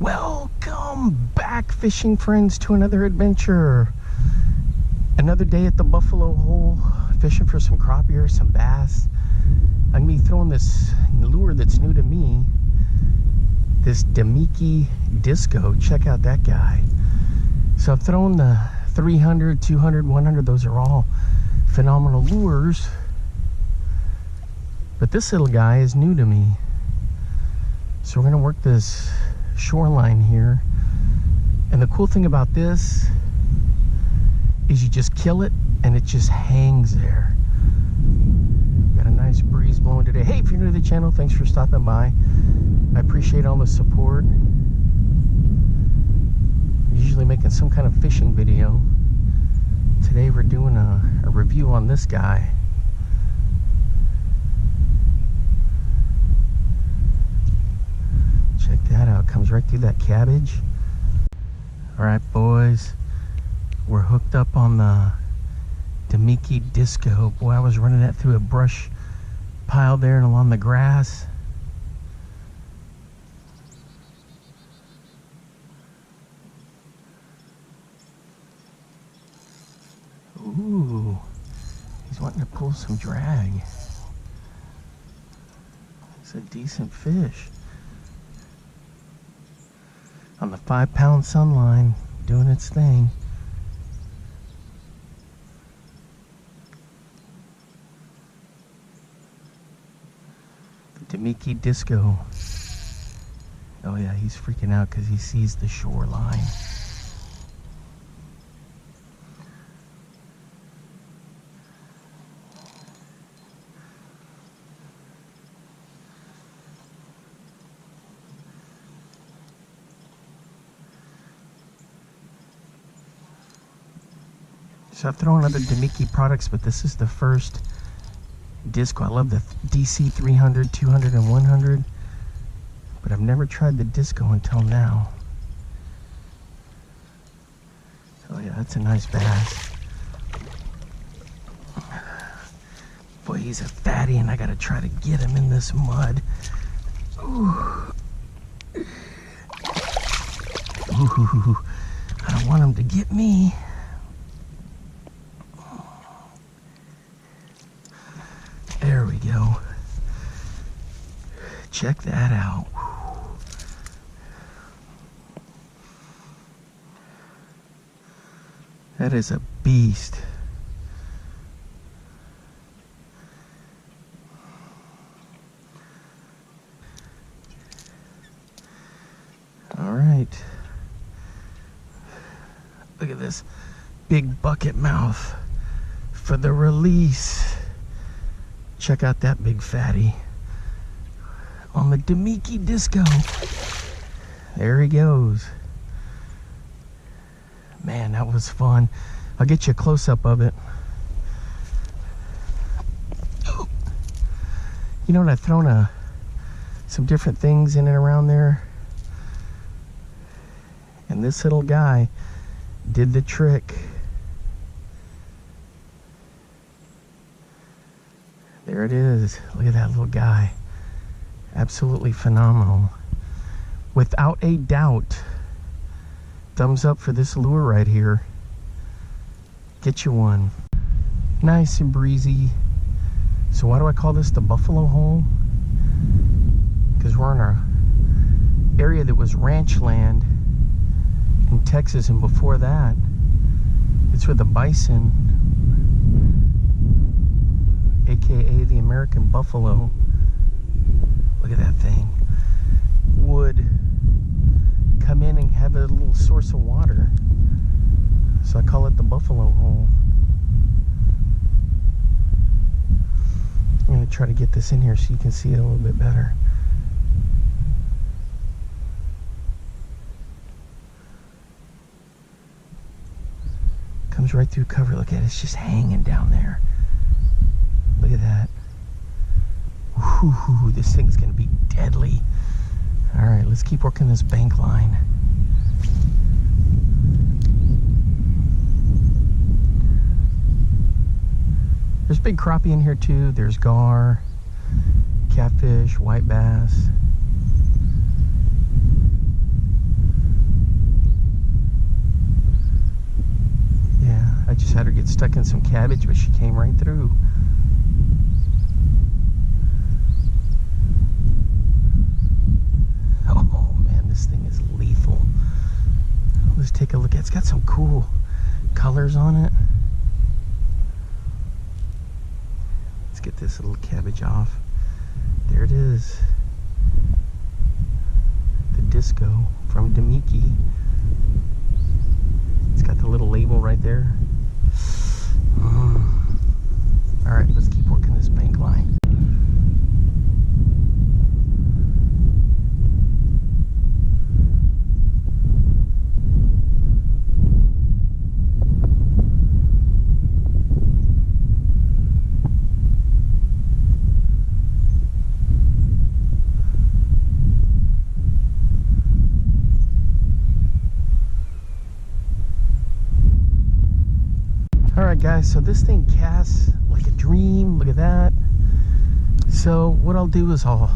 Welcome back, fishing friends, to another adventure. Another day at the Buffalo Hole, fishing for some crappie, some bass. I'm gonna be throwing this lure that's new to me, this Damiki Disco. Check out that guy. So I've thrown the 300, 200, 100. Those are all phenomenal lures, but this little guy is new to me. So we're gonna work this shoreline here, and the cool thing about this is you just kill it and it just hangs there. Got a nice breeze blowing today. Hey, if you're new to the channel, thanks for stopping by. I appreciate all the support. Usually making some kind of fishing video. Today we're doing a review on this guy. Check that out, comes right through that cabbage. All right, boys, we're hooked up on the Damiki Disco. Boy, I was running that through a brush pile there and along the grass. Ooh, he's wanting to pull some drag. It's a decent fish. On the 5-pound sunline, doing its thing. The Damiki Disco. Oh yeah, he's freaking out because he sees the shoreline. So I've thrown other Damiki products, but this is the first disco. I love the DC 300, 200, and 100, but I've never tried the disco until now. Oh yeah, that's a nice bass. Boy, he's a fatty, and I gotta try to get him in this mud. Ooh. Ooh, I don't want him to get me. There we go. Check that out. That is a beast. All right. Look at this big bucket mouth for the release. Check out that big fatty on the Damiki Disco. There he goes. Man, that was fun. I'll get you a close-up of it. Oh. You know what, I've thrown some different things in and around there, and this little guy did the trick. There it is. Look at that little guy. Absolutely phenomenal. Without a doubt, thumbs up for this lure right here. Get you one. Nice and breezy. So why do I call this the Buffalo Hole? Because we're in our area that was ranch land in Texas, and before that, it's where the bison, aka the American buffalo, look at that thing, would come in and have a little source of water. So I call it the Buffalo Hole. I'm going to try to get this in here so you can see it a little bit better. Comes right through cover. Look at it, it's just hanging down there. Look at that. Ooh, this thing's gonna be deadly. All right, let's keep working this bank line. There's big crappie in here too. There's gar, catfish, white bass. I just had her get stuck in some cabbage, but she came right through. Oh man, this thing is lethal. Let's take a look. It's got some cool colors on it. Let's get this little cabbage off. There it is. The disco from Damiki. It's got the little label right there. All right, let's keep working this bank line. Alright guys, so this thing casts like a dream. Look at that. So what I'll do is I'll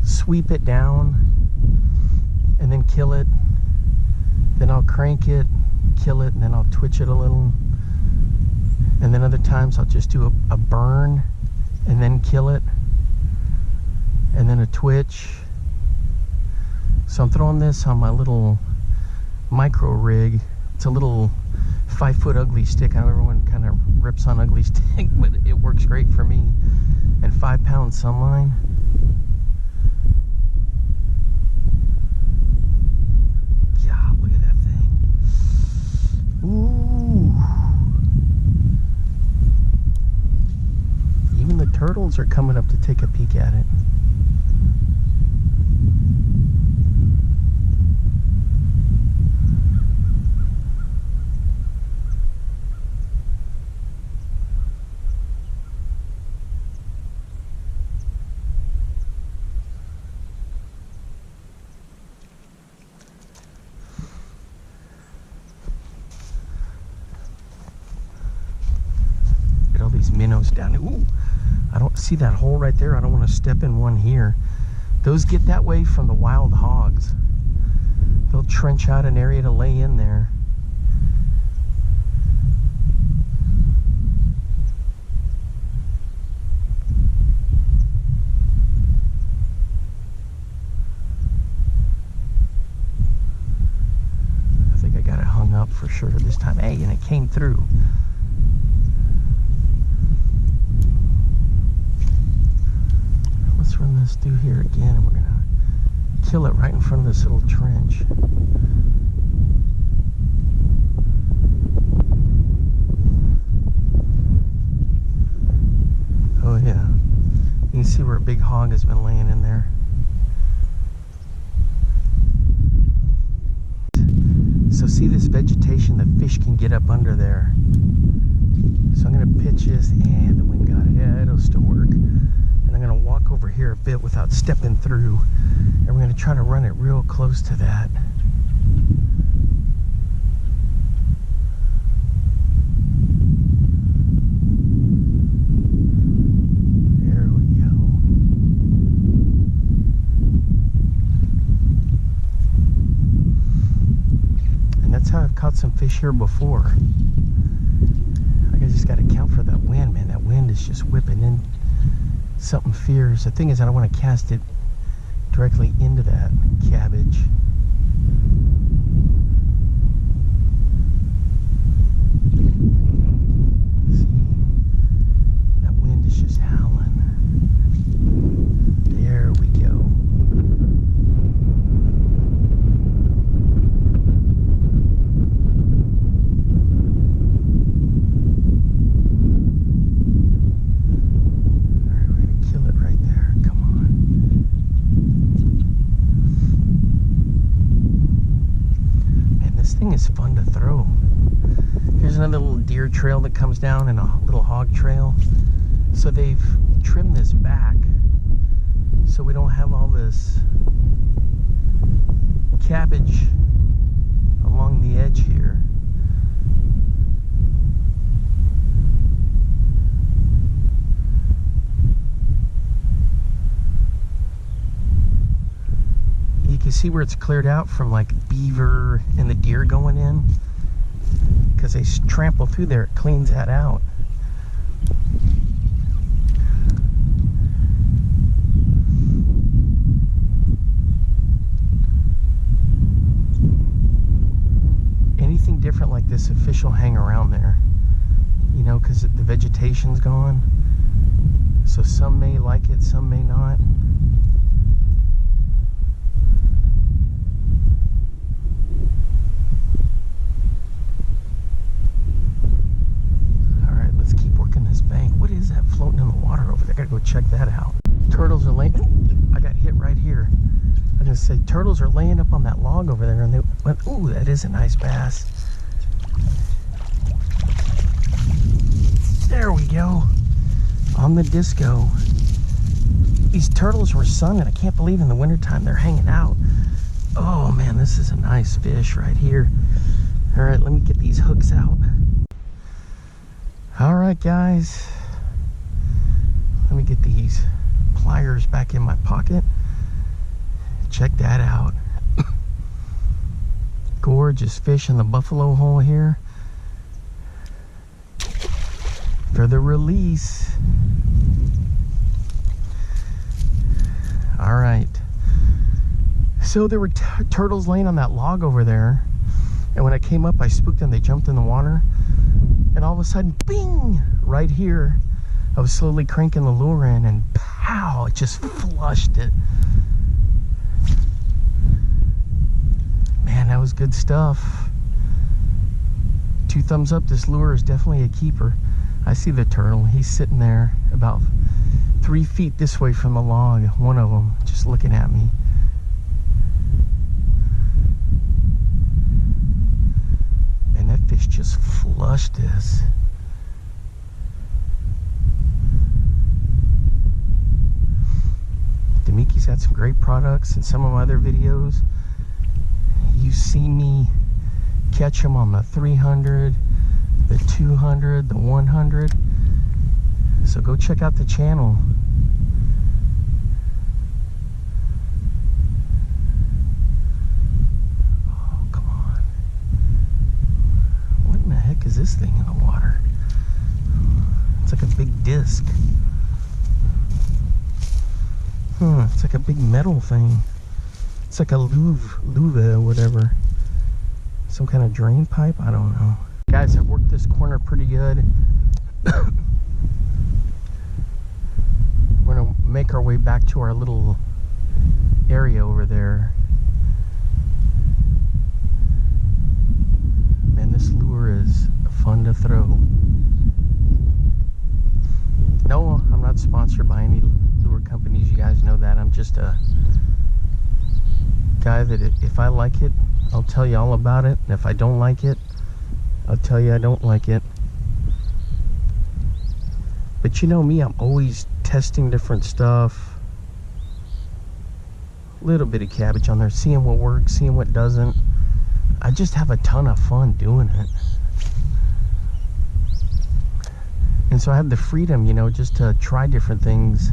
sweep it down and then kill it. Then I'll crank it, kill it, and then I'll twitch it a little. And then other times I'll just do a burn and then kill it. And then a twitch. So I'm throwing this on my little micro rig. It's a little 5-foot ugly stick. I know everyone kind of rips on ugly stick, but it works great for me. And 5-pound sunline. Yeah, look at that thing. Ooh. Even the turtles are coming up to take a peek at it. These minnows down there. Ooh, I don't see that hole right there. I don't want to step in one here. Those get that way from the wild hogs. They'll trench out an area to lay in there. I think I got it hung up for sure this time. Hey, and it came through. Let's run this through here again, and we're gonna kill it right in front of this little trench. Oh yeah, you can see where a big hog has been laying in there. So see this vegetation, the fish can get up under there. So I'm gonna pitch this, and the wind got it. Yeah, it'll still work. And I'm going to walk over here a bit without stepping through, and we're going to try to run it real close to that. There we go. And that's how I've caught some fish here before. I just got to account for that wind, man. That wind is just whipping in. Something fierce. The thing is, I don't want to cast it directly into that cabbage. See, that wind is just howling. There we go. Is fun to throw. Here's another little deer trail that comes down and a little hog trail. So they've trimmed this back so we don't have all this cabbage along the edge here. You can see where it's cleared out from like beaver and the deer going in, because they trample through there, it cleans that out. Anything different like this, a fish will hang around there, you know, because the vegetation's gone. So some may like it, some may not. All right, let's keep working this bank. What is that floating in the water over there? I gotta go check that out. Turtles are laying. I got hit right here. I was gonna say turtles are laying up on that log over there, and they went. Ooh, that is a nice bass. There we go. On the disco. These turtles were sunning. I can't believe in the wintertime they're hanging out. Oh man, this is a nice fish right here. All right, let me get these hooks out. All right, guys. Let me get these pliers back in my pocket. Check that out. Gorgeous fish in the buffalo hole here. For the release. All right. So there were turtles laying on that log over there. And when I came up, I spooked them. They jumped in the water. And all of a sudden, bing! Right here, I was slowly cranking the lure in and pow! It just flushed it. Man, that was good stuff. 2 thumbs up. This lure is definitely a keeper. I see the turtle. He's sitting there about 3 feet this way from the log. One of them just looking at me. Man, that fish just flushed this. Damiki's got some great products in some of my other videos. You see me catch them on the 300, the 200, the 100. So go check out the channel. Oh, come on. What in the heck is this thing in the water? It's like a big disc. It's like a big metal thing. It's like a louve or whatever. Some kind of drain pipe? I don't know. Guys, I've worked this corner pretty good. We're gonna make our way back to our little area over there. Man, this lure is fun to throw. No, I'm not sponsored by any lure companies. You guys know that. I'm just a guy that if I like it, I'll tell you all about it. And if I don't like it, I'll tell you I don't like it. But you know me, I'm always testing different stuff. Little bit of cabbage on there, seeing what works, seeing what doesn't. I just have a ton of fun doing it. And so I have the freedom, you know, just to try different things.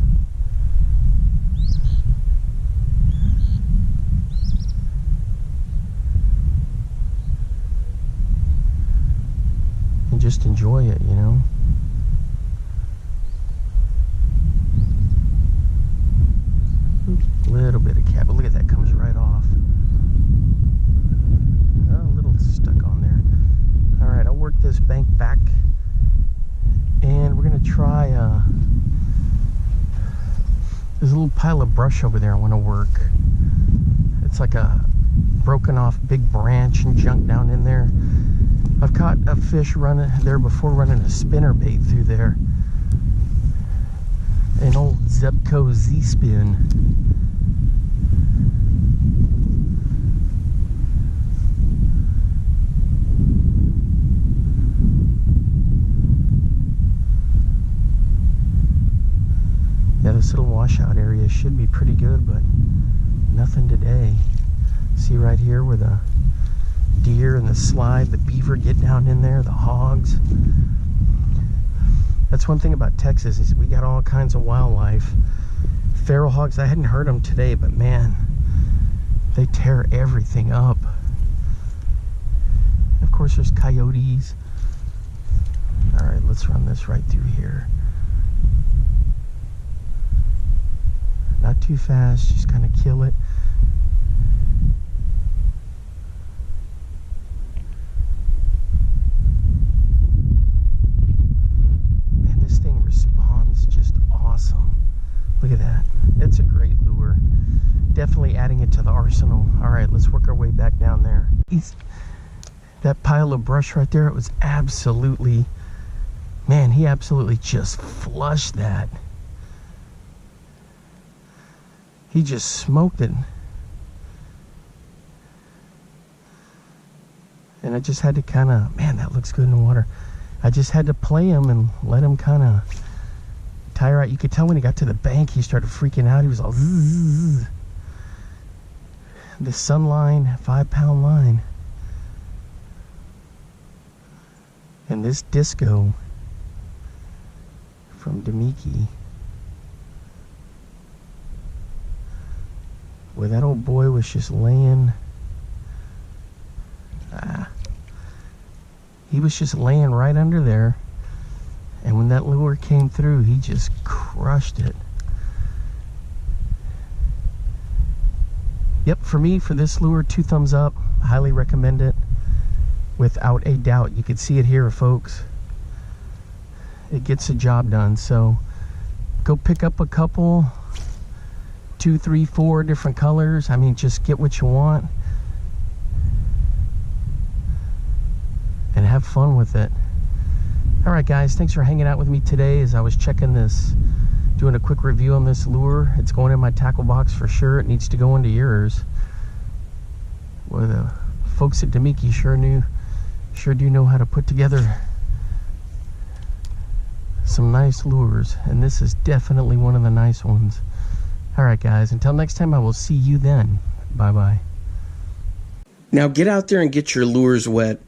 And just enjoy it, you know. Little bit of cap, but look at that, comes right off. Oh, a little stuck on there. All right, I'll work this bank back, and we're gonna try. There's a little pile of brush over there I want to work. It's like a broken off big branch and junk down in there. I've caught a fish running there before, running a spinner bait through there. An old Zebco Z-Spin. Yeah, this little washout area should be pretty good, but nothing today. See right here where the deer and the slide, the beaver get down in there, the hogs. That's one thing about Texas, is we got all kinds of wildlife. Feral hogs, I hadn't heard them today, but man, they tear everything up. Of course, course, there's coyotes. All right, let's run this right through here. Not too fast, just kind of kill it. Man, this thing responds just awesome. Look at that. It's a great lure. Definitely adding it to the arsenal. All right, let's work our way back down there. That pile of brush right there, it was absolutely, man, he absolutely just flushed that. He just smoked it. And I just had to kind of, man, that looks good in the water. I just had to play him and let him kind of tire out. You could tell when he got to the bank, he started freaking out. He was all zzz. The Sunline 5-pound line. And this disco from Damiki. Where that old boy was just laying. He was just laying right under there. And when that lure came through, he just crushed it. Yep, for me, for this lure, 2 thumbs up. Highly recommend it. Without a doubt. You can see it here, folks. It gets the job done. So go pick up a couple, 2, 3, 4 different colors. I mean, just get what you want and have fun with it. All right, guys, thanks for hanging out with me today as I was checking this, doing a quick review on this lure. It's going in my tackle box for sure. It needs to go into yours. Well, the folks at Damiki sure do know how to put together some nice lures, and this is definitely one of the nice ones. All right, guys, until next time, I will see you then. Bye-bye. Now get out there and get your lures wet.